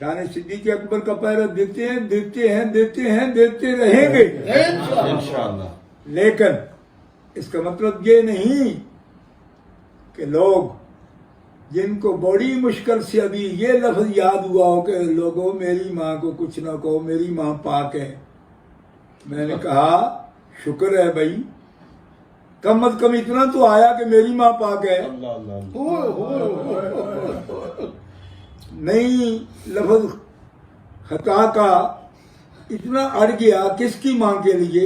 شان صدیق اکبر کا پہرا دیتے ہیں، دیتے ہیں، دیتے ہیں، دیتے رہیں گے انشاءاللہ۔ لیکن اس کا مطلب یہ نہیں کہ لوگ جن کو بڑی مشکل سے ابھی یہ لفظ یاد ہوا ہو کہ لوگوں میری ماں کو کچھ نہ کہو، میری ماں پاک ہے، میں نے کہا شکر ہے بھائی، کم از کم اتنا تو آیا کہ میری ماں پاک ہے۔ اللہ اللہ نہیں، لفظ خطا کا اتنا اڑ گیا کس کی ماں کے لیے؟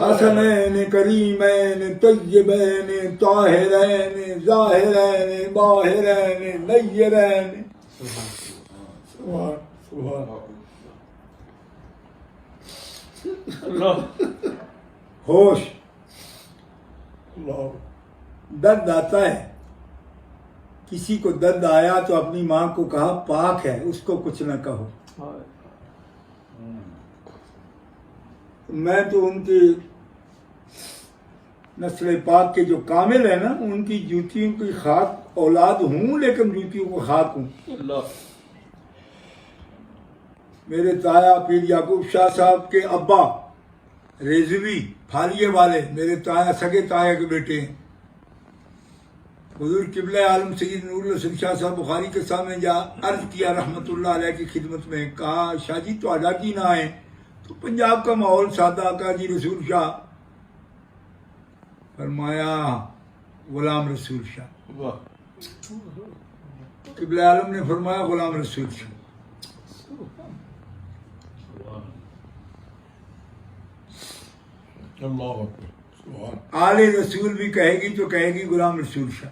حسنین کریمین طیبین طاہرین ظاہرین باہرین نیرین۔ سبحان سبحان ہوش، درد آتا ہے، کسی کو درد آیا تو اپنی ماں کو کہا پاک ہے، اس کو کچھ نہ کہو۔ میں تو ان کی نسل پاک کے جو کامل ہیں نا، ان کی جوتیوں کی خاک اولاد ہوں، لیکن جوتیوں کو خاک ہوں۔ میرے تایا پیر یعقوب شاہ صاحب کے ابا ریزوی پھالیے والے میرے تایا سگے تایا کے بیٹے ہیں۔ حضور قبلہ عالم سید نور الحسن شاہ صاحب بخاری کے سامنے جا عرض کیا رحمت اللہ علیہ کی خدمت میں، کہا شاہ جی تو ادا کی نہ آئے تو پنجاب کا ماحول سادہ، کہا جی رسول شاہ، فرمایا غلام رسول شاہ، قبلہ عالم نے فرمایا غلام رسول شاہ۔ آل رسول بھی کہے گی تو کہے گی غلام رسول شاہ۔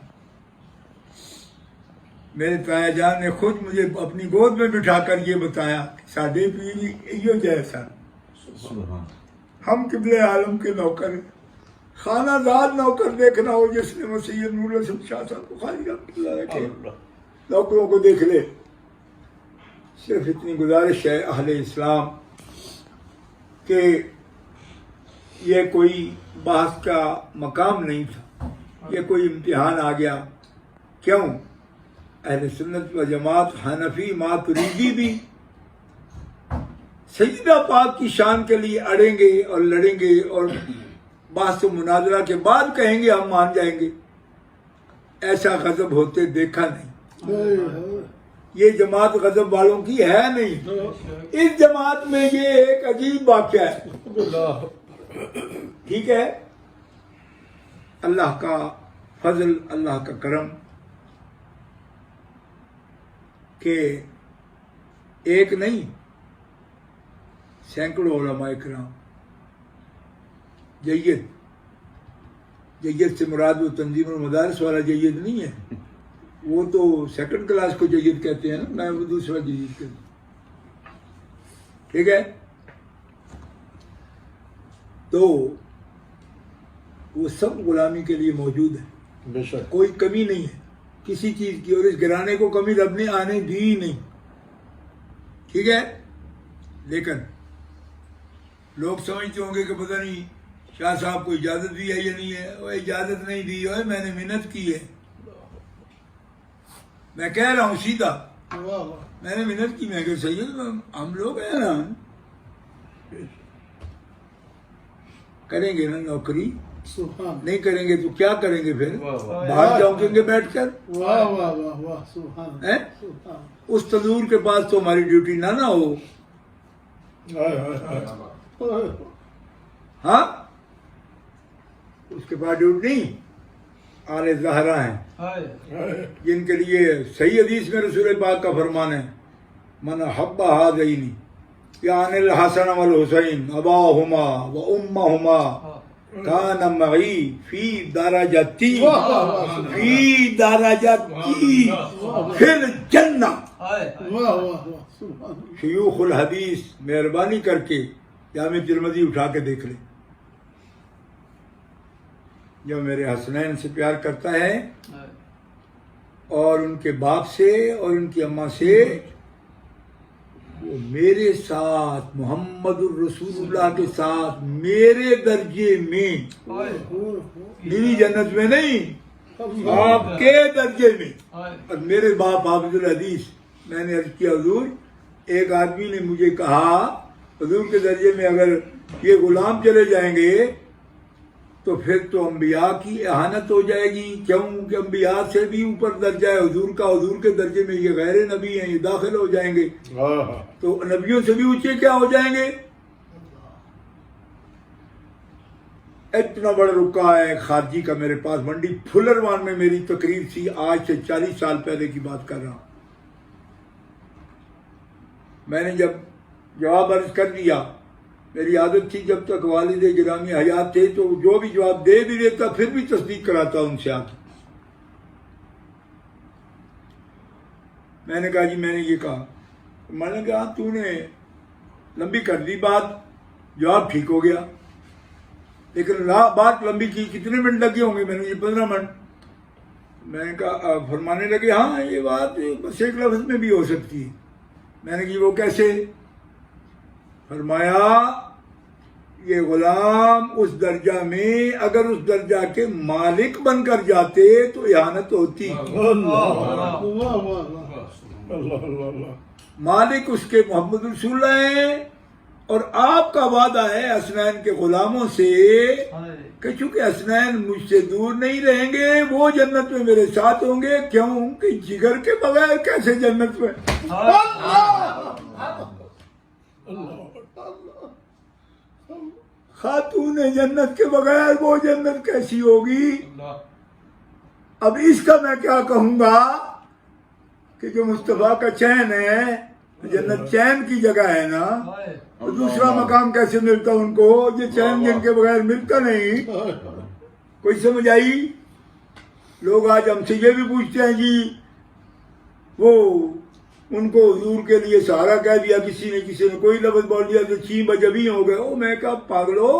میرے تایا جان نے خود مجھے اپنی گود میں بٹھا کر یہ بتایا کہ ساڈے پیر ایو جیسا، ہم قبلہ عالم کے نوکر ہیں، خانہ دار نوکر دیکھنا ہو جس نے سید نور الحسن شاہ صاحب بخاری رحمۃ اللہ علیہ کے نوکروں کو دیکھ لے۔ صرف اتنی گزارش ہے اہل اسلام کہ یہ کوئی بحث کا مقام نہیں تھا، یہ کوئی امتحان آ گیا۔ کیوں؟ اہل سنت و جماعت حنفی ماتریدی بھی سیدہ پاک کی شان کے لیے اڑیں گے اور لڑیں گے، اور بحث و مناظرہ کے بعد کہیں گے ہم مان جائیں گے۔ ایسا غضب ہوتے دیکھا نہیں، یہ جماعت غضب والوں کی ہے نہیں۔ اس جماعت میں یہ ایک عجیب واقعہ ہے، ٹھیک ہے، اللہ کا فضل، اللہ کا کرم کہ ایک نہیں سینکڑوں علماء کرام جید سے مراد وہ تنظیم المدارس والا جید نہیں ہے، وہ تو سیکنڈ کلاس کو جید کہتے ہیں نا، میں وہ دوسرا جید کہتا ہوں، ٹھیک ہے۔ تو وہ سب غلامی کے لیے موجود ہے، بے شک کوئی کمی نہیں ہے کسی چیز کی، اور اس گھرانے کو کمی رب نے آنے دی ہی نہیں، ٹھیک ہے۔ لیکن لوگ سمجھتے ہوں گے کہ پتہ نہیں شاہ صاحب کو اجازت دی ہے یا نہیں ہے، وہ اجازت نہیں دی ہے، میں نے منت کی ہے، میں کہہ رہا ہوں سیدھا، میں نے منت کی، میں کہ سید ہم لوگ ہیں نا، کریں گے نا نوکری، نہیں کریں گے تو کیا کریں گے پھر؟ باہر جاؤں گے بیٹھ کر، اس تنور کے پاس تو ہماری ڈیوٹی نہ ہو، ہاں اس کے بعد ڈیوٹی نہیں۔ آل زہرا ہیں جن کے لیے صحیح حدیث میں رسول پاک کا فرمان ہے، من حب ہذین یعنی الحسن والحسین اباہما و امہما کان معی فی درجتی فی الجنہ۔ شیوخ الحدیث مہربانی کر کے جامع ترمذی اٹھا کے دیکھ لیں، جو میرے حسنین سے پیار کرتا ہے اور ان کے باپ سے اور ان کی اماں سے، وہ میرے ساتھ محمد الرسول اللہ کے ساتھ میرے درجے میں، میری جنت میں نہیں، آپ کے درجے میں، اور میرے باپ حافظ الحدیث میں نے عرض کیا حضور ایک آدمی نے مجھے کہا حضور کے درجے میں اگر یہ غلام چلے جائیں گے تو پھر تو انبیاء کی اہانت ہو جائے گی، کیوں کہ انبیاء سے بھی اوپر درجہ ہے حضور کا، حضور کے درجے میں یہ غیر نبی ہیں، یہ داخل ہو جائیں گے تو نبیوں سے بھی اونچے کیا ہو جائیں گے؟ اتنا بڑا رکا ہے خارجی کا میرے پاس، منڈی پھلروان میں میری تقریر تھی، آج سے 40 سال پہلے کی بات کر رہا ہوں۔ میں نے جب جواب عرض کر دیا، میری عادت تھی جب تک والد گرامی حیات تھے تو جو بھی جواب دے بھی دیتا پھر بھی تصدیق کراتا ان سے آ کے۔ میں نے کہا جی میں نے یہ کہا، میں نے کہا تو نے لمبی کر دی بات، جواب ٹھیک ہو گیا لیکن بات لمبی کی، کتنے منٹ لگے ہوں گے؟ میں نے یہ 15 منٹ۔ میں نے کہا فرمانے لگے ہاں یہ بات بس ایک لفظ میں بھی ہو سکتی ہے۔ میں نے کہا وہ کیسے؟ فرمایا یہ غلام اس درجہ میں اگر اس درجہ کے مالک بن کر جاتے تو اہانت ہوتی، مالک اس کے محمد رسول اللہ ہیں، اور آپ کا وعدہ ہے حسنین کے غلاموں سے کہ چونکہ حسنین مجھ سے دور نہیں رہیں گے وہ جنت میں میرے ساتھ ہوں گے، کیوں کہ جگر کے بغیر کیسے جنت میں؟ خاتون جنت کے بغیر وہ جنت کیسی ہوگی؟ اب اس کا میں کیا کہوں گا کہ جو مصطفیٰ کا چین ہے، جنت چین کی جگہ ہے نا، تو دوسرا مقام کیسے ملتا ان کو؟ یہ چین جن کے بغیر ملتا نہیں۔ کوئی سمجھ آئی؟ لوگ آج ہم سے یہ بھی پوچھتے ہیں جی وہ ان کو حضور کے لیے سہارا کہہ دیا کسی نے کوئی لفظ بول دیا تو چین بجبی ہو گئے۔ او میں کہا پاگلو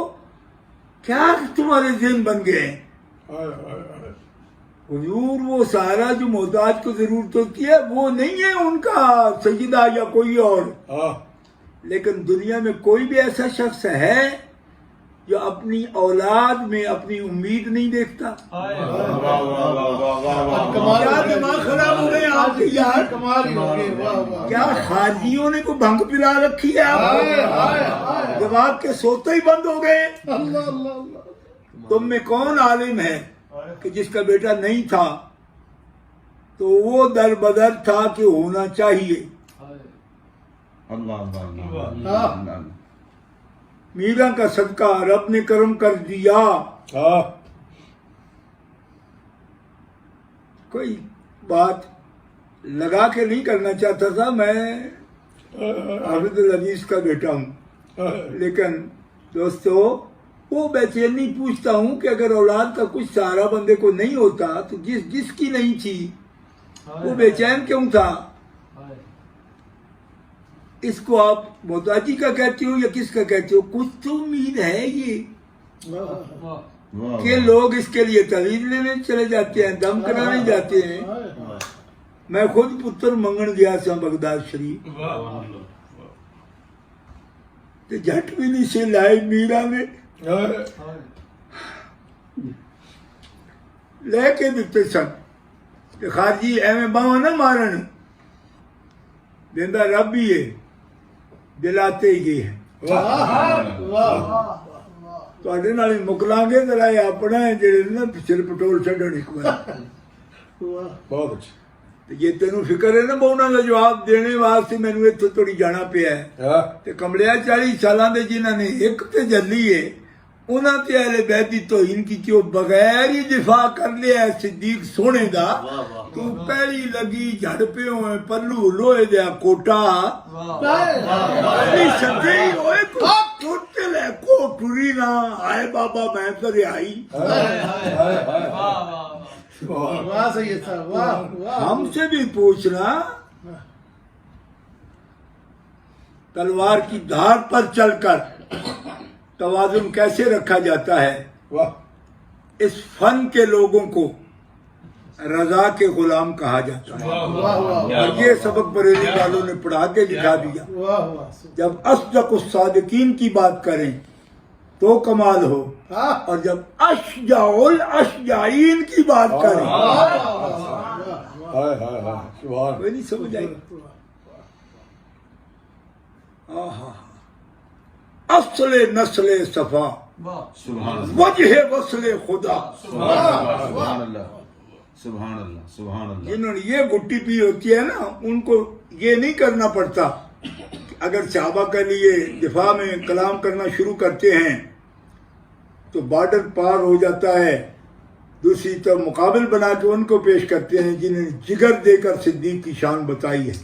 کیا تمہارے ذہن بن گئے ہیں؟ حضور وہ سہارا جو محتاج کو ضرورت ہوتی ہے وہ نہیں ہے ان کا سجدہ یا کوئی اور، لیکن دنیا میں کوئی بھی ایسا شخص ہے جو اپنی اولاد میں اپنی امید نہیں دیکھتا؟ کیا دماغ خراب ہو گئے آپ کے یار؟ کیا خارجیوں نے کو بھنگ پلا رکھی ہے آپ کو؟ دماغ کے سوتے ہی بند ہو گئے۔ تم میں کون عالم ہے کہ جس کا بیٹا نہیں تھا تو وہ در بدر تھا کہ ہونا چاہیے؟ میرا کا صدقہ رب نے کرم کر دیا۔ کوئی بات لگا کے نہیں کرنا چاہتا تھا، میں حافظ الحدیث کا بیٹا ہوں، لیکن دوستو وہ بے چینی پوچھتا ہوں کہ اگر اولاد کا کچھ سہارا بندے کو نہیں ہوتا تو جس کی نہیں تھی وہ بے چین کیوں تھا؟ اس کو آپ محتاجی کا کہتے ہو یا کس کا کہتے ہو؟ کچھ تو امید ہے یہ کہ لوگ اس کے لیے تعویذ لینے چلے جاتے ہیں، دم کرانے جاتے ہیں۔ میں خود پتر منگن گیا سا بغداد شریف، تو جھٹ بھی نہیں سے لائے میرا نے لے کے دیتے سن کہ خارجی ایویں باواں نہ مارن، دیندہ رب ہی ہے، دلاتے ہی ہے۔ تواڈے نال مکلاں گے ذرا اپنا جڑے نا پچھل پٹول چھڈن ایک بار۔ بہت اچھا، یہ تینوں فکر ہے نا بہنا کا جواب دینے واسطے مینوں اتھے توڑی جانا پیا ہے تے کملیا 40 سالاں دے جنہاں نے ایک تے جلی ہے انہاں تے اہل بیت دی توہین کی وہ بغیر ہی دفاع کر لیا ہے صدیق سونے دا۔ تو پہلی لگی جھڑ پہ ہوئے پلو لوہے دیا کوٹا سدے ہی ہوئے کوٹے لے کو ٹری نہ آئے بابا میں تو رہائی۔ ہم سے بھی پوچھنا تلوار کی دھار پر چل کر توازن کیسے رکھا جاتا ہے؟ اس فن کے لوگوں کو رضا کے غلام کہا جاتا ہے، اور یہ سبق بریلی والوں نے پڑھا کے دکھا دیا۔ جب اصدق الصادقین کی بات کریں تو کمال ہو، اور جب اشجع الاشجعین کی بات کریں ہائے ہائے ہائے سبحان کوئی نہیں سمجھ آئی. اصل نسل صفا سبحان اللہ وجہ وصل خدا. سبحان اللہ سبحان اللہ سبحان اللہ. جنہوں نے یہ گٹی پی ہوتی ہے نا ان کو یہ نہیں کرنا پڑتا. اگر صحابہ کے لیے دفاع میں کلام کرنا شروع کرتے ہیں تو بارڈر پار ہو جاتا ہے. دوسری طرف مقابل بنا کے ان کو پیش کرتے ہیں جنہیں جگر دے کر صدیق کی شان بتائی ہے.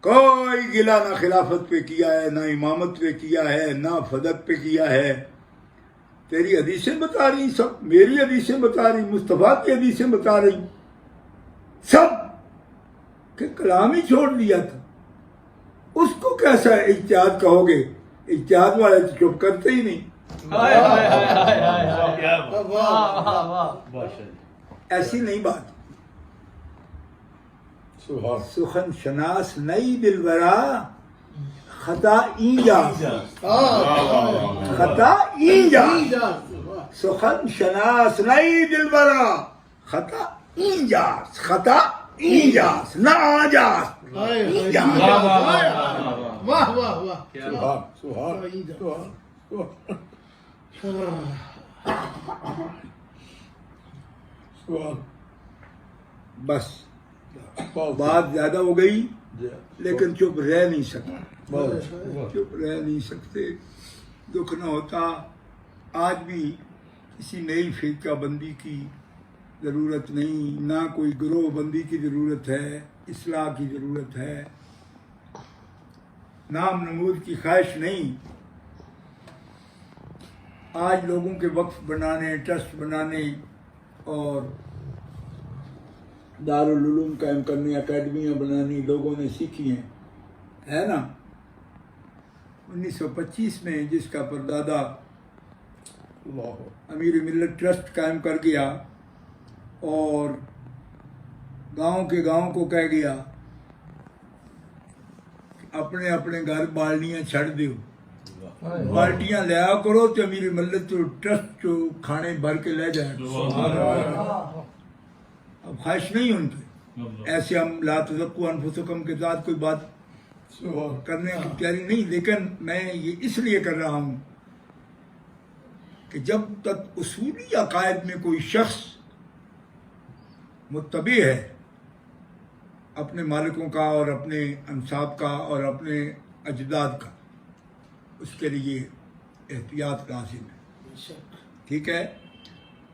کوئی گلہ نہ خلافت پہ کیا ہے، نہ امامت پہ کیا ہے، نہ فدق پہ کیا ہے. تیری حدیثیں بتا رہی سب، میری حدیثیں بتا رہی، مصطفیٰ کی حدیثیں بتا رہی سب، کہ کلام ہی چھوڑ دیا تھا. اس کو کیسا اجتہاد کہو گے؟ اجتہاد والے تو چپ کرتے ہی نہیں. ایسی نہیں بات. سبحان سخن شناس نئی دلبرا خطا اینجاز. خطا اینجاز. سخن شناس نئی دلبرا خطا اینجاز. خطا اینجاز نہ آجاز. واہ واہ واہ. سبحان سبحان سبحان. بس بات زیادہ ہو گئی لیکن چپ رہ نہیں سکتا. چپ رہ نہیں سکتے. دکھ نہ ہوتا. آج بھی کسی نئی فرقہ بندی کی ضرورت نہیں، نہ کوئی گروہ بندی کی ضرورت ہے. اصلاح کی ضرورت ہے. نام نمود کی خواہش نہیں. آج لوگوں کے وقف بنانے، ٹرسٹ بنانے اور دارالعلوم قائم کرنے، اکیڈمیاں بنانی لوگوں نے سیکھی ہیں، ہے نا. 1925 میں جس کا پردادا امیر ملت ٹرسٹ قائم کر گیا اور گاؤں کے گاؤں کو کہہ گیا اپنے اپنے گھر بالٹیاں چھڑ دیو، بالٹیاں لیا کرو تو امیر ملت تو ٹرسٹ جو کھانے بھر کے لے جائے. اب خواہش نہیں ان کی. ایسے ہم لا تزکوا انفسکم کے ساتھ کوئی بات کرنے کی تیاری نہیں، لیکن میں یہ اس لیے کر رہا ہوں کہ جب تک اصولی عقائد میں کوئی شخص متبع ہے اپنے مالکوں کا اور اپنے انصاب کا اور اپنے اجداد کا، اس کے لیے احتیاط لازم ہے. ٹھیک ہے.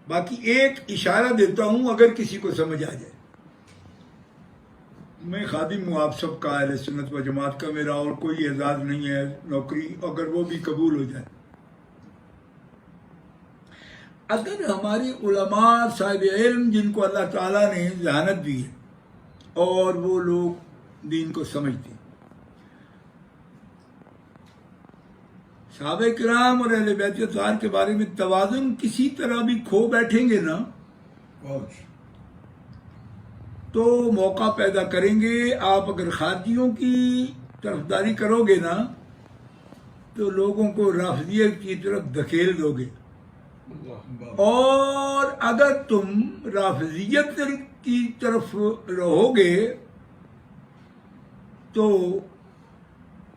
باقی ایک اشارہ دیتا ہوں اگر کسی کو سمجھ آ جائے. میں خادم ہوں آپ سب کا، اہل سنت و جماعت کا. میرا اور کوئی اعزاز نہیں ہے نوکری، اگر وہ بھی قبول ہو جائے. اگر ہماری علماء صاحب علم جن کو اللہ تعالیٰ نے ذہانت دی ہے اور وہ لوگ دین کو سمجھتے ہیں، صحابہ کرام اور اہل بیت اطہار کے بارے میں توازن کسی طرح بھی کھو بیٹھیں گے نا تو موقع پیدا کریں گے. آپ اگر خارجیوں کی طرفداری کرو گے نا تو لوگوں کو رافضیت کی طرف دھکیل دو گے، اور اگر تم رافضیت کی طرف رہو گے تو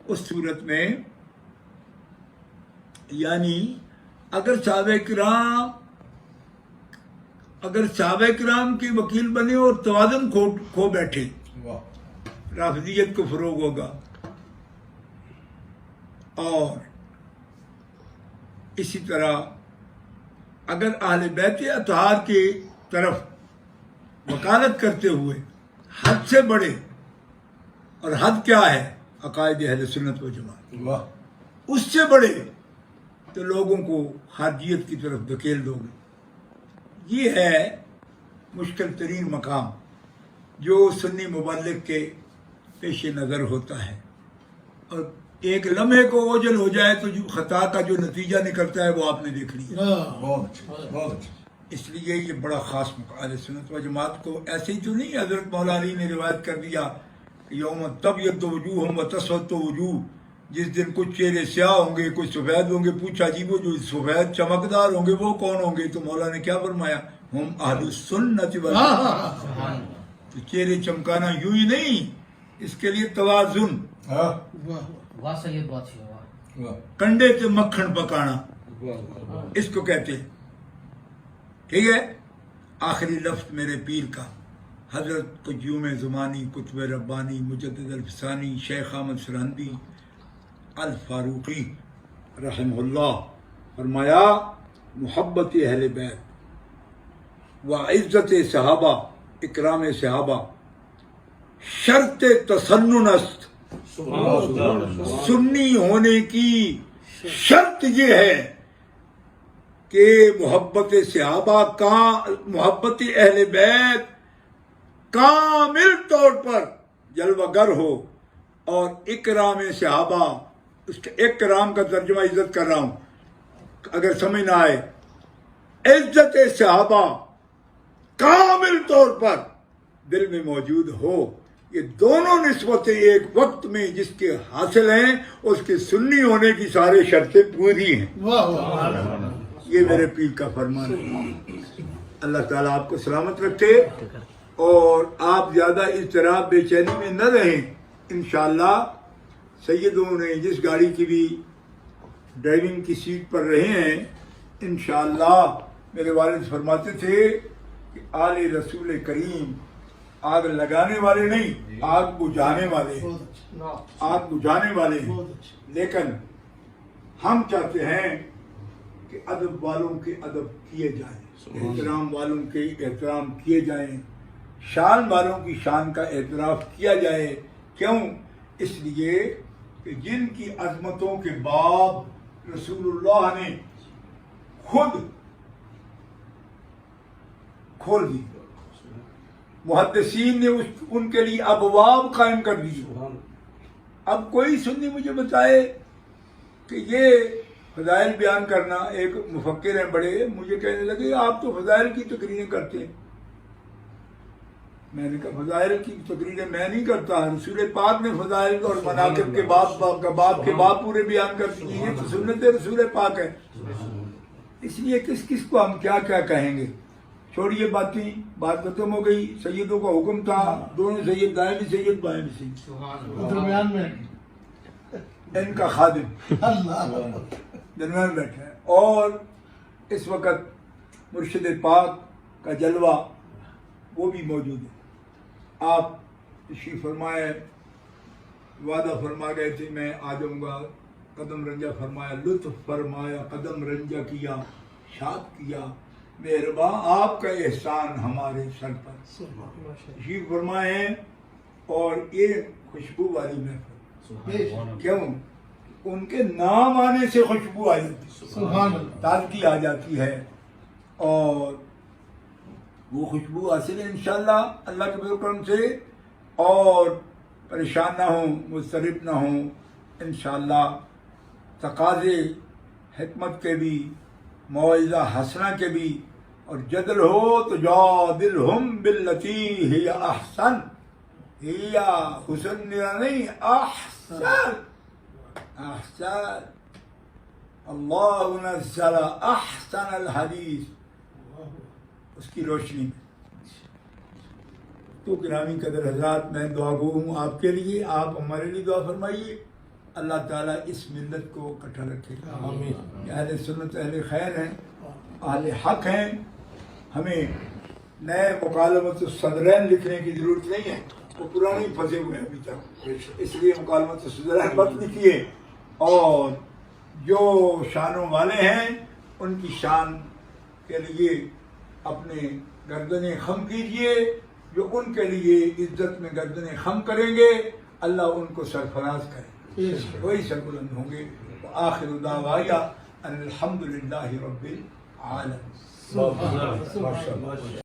اس صورت میں یعنی اگر صحابہ کرام کے وکیل بنے اور توازن کھو بیٹھے، رافضیت کو فروغ ہوگا. اور اسی طرح اگر اہل بیت اطہار کی طرف وکالت کرتے ہوئے حد سے بڑھے، اور حد کیا ہے؟ عقائد اہل سنت و جماعت، اس سے بڑھے تو لوگوں کو خارجیت کی طرف دھکیل دو گے. یہ ہے مشکل ترین مقام جو سنی مبلغ کے پیش نظر ہوتا ہے. اور ایک لمحے کو اوجل ہو جائے تو جو خطا کا جو نتیجہ نکلتا ہے وہ آپ نے دیکھ لیا. اس لیے یہ بڑا خاص مقام اہل سنت و جماعت کو ایسے ہی تو نہیں. حضرت مولا علی نے روایت کر دیا یوم تبیض وجوہ و تسود وجوہ، جس دن کچھ چہرے سیاہ ہوں گے، کچھ سفید ہوں گے. پوچھا جی وہ جو سفید چمکدار ہوں گے وہ کون ہوں گے؟ تو مولا نے کیا فرمایا؟ ہم اہل السنت والجماعہ. تو چہرے چمکانا یوں ہی نہیں، اس کے لیے توازن، واہ سید بادشاہ واہ. کنڈے سے مکھن پکانا اس کو کہتے ہیں. ٹھیک ہے. آخری لفظ میرے پیر کا، حضرت قیوم زمانی قطب ربانی مجدد الفسانی شیخ احمد سرہندی الفاروقی رحمہ اللہ، فرمایا محبت اہل بیت و عزت صحابہ اکرام صحابہ شرط تسنن است. سنی ہونے کی شرط یہ ہے کہ محبت صحابہ کا، محبت اہل بیت کامل طور پر جلوہ گر ہو، اور اکرام صحابہ، اس کے اکرام کا ترجمہ عزت کر رہا ہوں اگر سمجھ نہ آئے، عزت صحابہ کامل طور پر دل میں موجود ہو. یہ دونوں نسبتیں ایک وقت میں جس کے حاصل ہیں اس کے سنی ہونے کی سارے شرطیں پوری ہیں. یہ میرے پیر کا فرمان ہے. اللہ تعالیٰ آپ کو سلامت رکھے اور آپ زیادہ اضطراب بے چینی میں نہ رہیں. انشاءاللہ سیدوں نے جس گاڑی کی بھی ڈرائیونگ کی سیٹ پر رہے ہیں، انشاءاللہ میرے والد فرماتے تھے کہ آل رسول کریم آگ لگانے والے نہیں، آگ بجھانے والے ہیں، آگ بجھانے والے ہیں. لیکن ہم چاہتے ہیں کہ ادب والوں کے ادب کیے جائیں، احترام والوں کے احترام کیے جائیں، شان والوں کی شان کا اعتراف کیا جائے. کیوں؟ اس لیے کہ جن کی عظمتوں کے باب رسول اللہ نے خود کھول دی، محدثین نے ان کے لیے ابواب قائم کر دی. اب کوئی سنی مجھے بتائے کہ یہ فضائل بیان کرنا، ایک مفکر ہیں بڑے، مجھے کہنے لگے آپ تو فضائل کی تقریریں کرتے ہیں. میں نے کہا فضائل کی تقریریں میں نہیں کرتا، رسول پاک نے فضائل اور مناقب کے باب کے باب پورے بیان کر دیے. یہ تو سنت رسول پاک ہے. اس لیے کس کس کو ہم کیا کیا کہیں گے. چھوڑیے باتیں، بات ختم ہو گئی. سیدوں کا حکم تھا، دونوں سید، دائیں بھی سید بائیں بھی سید، درمیان میں ان کا خادم درمیان بیٹھا ہے. اور اس وقت مرشد پاک کا جلوہ وہ بھی موجود ہے. آپ تشریف فرمائے، وعدہ فرما گئے تھے میں آ جاؤں گا، قدم رنجہ فرمایا، لطف فرمایا، قدم رنجہ کیا، شاد کیا. مہرباں آپ کا احسان ہمارے سر پر. تشریف فرمائے اور یہ خوشبو والی محفل، کیوں؟ ان کے نام آنے سے خوشبو آ جاتی، تازگی آ جاتی ہے. اور وہ خوشبو حاصل ہے انشاءاللہ اللہ کے فضل و کرم سے. اور پریشان نہ ہوں، مضطرب نہ ہوں. انشاءاللہ تقاضے حکمت کے بھی، موعظہ حسنہ کے بھی، اور جدل ہو تو جادلہم باللتی ہی احسن، ہی حسن نہیں، احسن احسن. اللہ نزل احسن الحدیث، اس کی روشنی میں. تو گرامی قدر حضرات، میں دعا گو ہوں آپ کے لیے، آپ ہمارے لیے دعا فرمائیے. اللہ تعالیٰ اس ملت کو اکٹھا رکھے. اہل سنت اہل خیر ہیں، اہل حق ہیں. ہمیں نئے مکالمت الصدرین لکھنے کی ضرورت نہیں ہے، وہ پرانے ہی پھنسے ہوئے ہیں ابھی تک. اس لیے مکالمت الصدرین مت لکھیے، اور جو شانوں والے ہیں ان کی شان کے لیے اپنے گردنیں خم کیجیے. جو ان کے لیے عزت میں گردنیں خم کریں گے اللہ ان کو سرفراز کرے، وہی سربلند ہوں گے. آخر دعوانا ان الحمد للہ رب العالمین.